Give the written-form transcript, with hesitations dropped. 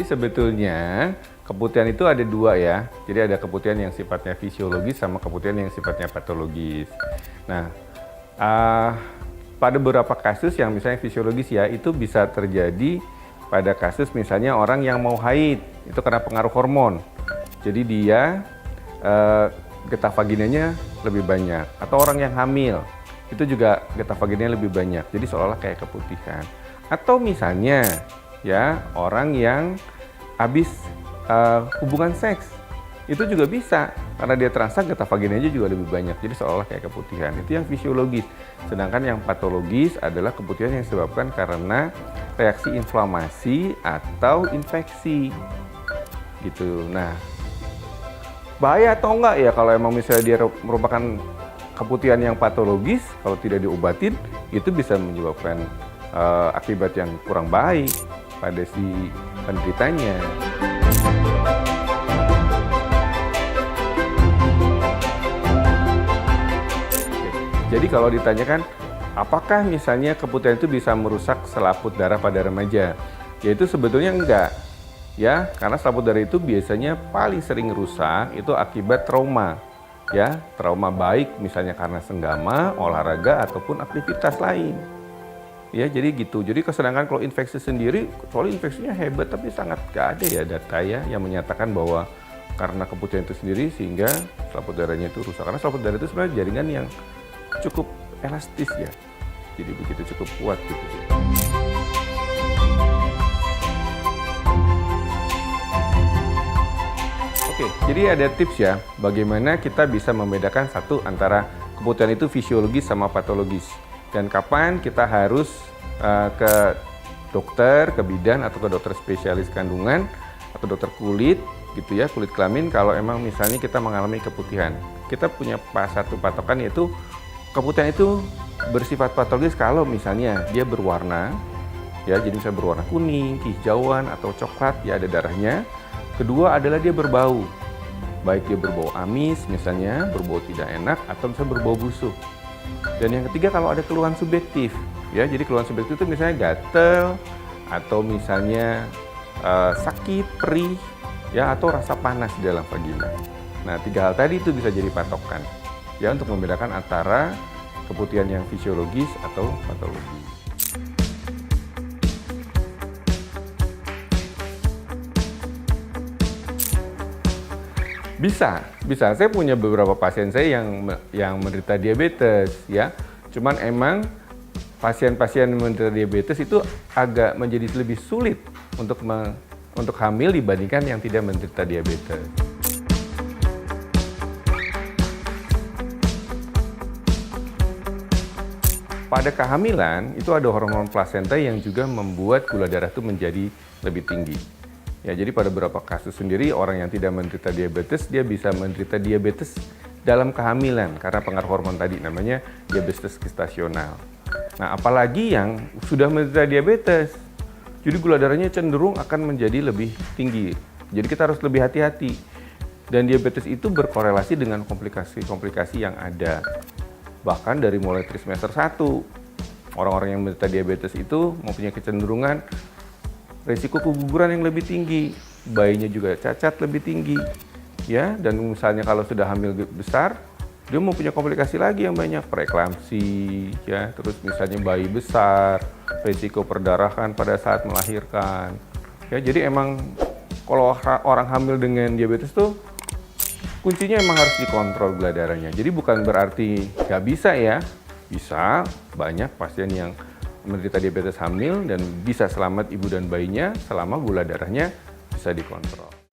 sebetulnya keputihan itu ada dua ya. Jadi ada keputihan yang sifatnya fisiologis sama keputihan yang sifatnya patologis. Nah, pada beberapa kasus yang misalnya fisiologis ya, itu bisa terjadi pada kasus misalnya orang yang mau haid, itu karena pengaruh hormon. Jadi dia getah vaginanya lebih banyak. Atau orang yang hamil, itu juga getah vaginanya lebih banyak. Jadi seolah-olah kayak keputihan. Atau misalnya ya orang yang habis hubungan seks, itu juga bisa karena dia terangsang getah vaginanya juga lebih banyak. Jadi seolah-olah kayak keputihan. Itu yang fisiologis. Sedangkan yang patologis adalah keputihan yang disebabkan karena reaksi inflamasi atau infeksi. Gitu. Nah, bahaya atau enggak ya kalau emang misalnya dia merupakan keputihan yang patologis, kalau tidak diobatin, itu bisa menyebabkan akibat yang kurang baik pada si penderitanya. Jadi kalau ditanyakan, apakah misalnya keputihan itu bisa merusak selaput darah pada remaja? Ya itu sebetulnya enggak. Ya, karena selaput darah itu biasanya paling sering rusak itu akibat trauma. Ya, trauma baik misalnya karena senggama, olahraga ataupun aktivitas lain. Ya, jadi gitu. Jadi sedangkan kalau infeksi sendiri, soalnya infeksinya hebat tapi sangat gak ada ya data ya yang menyatakan bahwa karena keputihan itu sendiri sehingga selaput darahnya itu rusak. Karena selaput darah itu sebenarnya jaringan yang cukup elastis ya. Jadi begitu cukup kuat gitu. Oke, jadi ada tips ya bagaimana kita bisa membedakan satu antara keputihan itu fisiologis sama patologis. Dan kapan kita harus ke dokter, ke bidan atau ke dokter spesialis kandungan atau dokter kulit gitu ya, kulit kelamin kalau emang misalnya kita mengalami keputihan. Kita punya satu patokan yaitu keputihan itu bersifat patologis kalau misalnya dia berwarna ya, jadi misalnya berwarna kuning, kehijauan atau coklat ya, ada darahnya. Kedua adalah dia berbau. Baik dia berbau amis misalnya, berbau tidak enak atau misalnya berbau busuk. Dan yang ketiga kalau ada keluhan subjektif, ya jadi keluhan subjektif itu misalnya gatel atau misalnya sakit, perih, ya atau rasa panas di dalam vagina. Nah 3 hal tadi itu bisa jadi patokan, ya untuk membedakan antara keputihan yang fisiologis atau patologis. Bisa. Saya punya beberapa pasien saya yang menderita diabetes, ya. Cuman emang pasien-pasien menderita diabetes itu agak menjadi lebih sulit untuk hamil dibandingkan yang tidak menderita diabetes. Pada kehamilan itu ada hormon plasenta yang juga membuat gula darah itu menjadi lebih tinggi. Ya, jadi pada beberapa kasus sendiri orang yang tidak menderita diabetes, dia bisa menderita diabetes dalam kehamilan karena pengaruh hormon tadi, namanya diabetes gestasional. Nah, apalagi yang sudah menderita diabetes, jadi gula darahnya cenderung akan menjadi lebih tinggi. Jadi kita harus lebih hati-hati. Dan diabetes itu berkorelasi dengan komplikasi-komplikasi yang ada. Bahkan dari mulai trimester 1, orang-orang yang menderita diabetes itu mempunyai kecenderungan risiko keguguran yang lebih tinggi, bayinya juga cacat lebih tinggi, ya. Dan misalnya kalau sudah hamil besar, dia mempunyai komplikasi lagi yang banyak, preeklamsi, ya. Terus misalnya bayi besar, risiko perdarahan pada saat melahirkan, ya. Jadi emang kalau orang hamil dengan diabetes tuh kuncinya emang harus dikontrol gula darahnya. Jadi bukan berarti nggak bisa ya, bisa. Banyak pasien yang menderita diabetes hamil dan bisa selamat ibu dan bayinya selama gula darahnya bisa dikontrol.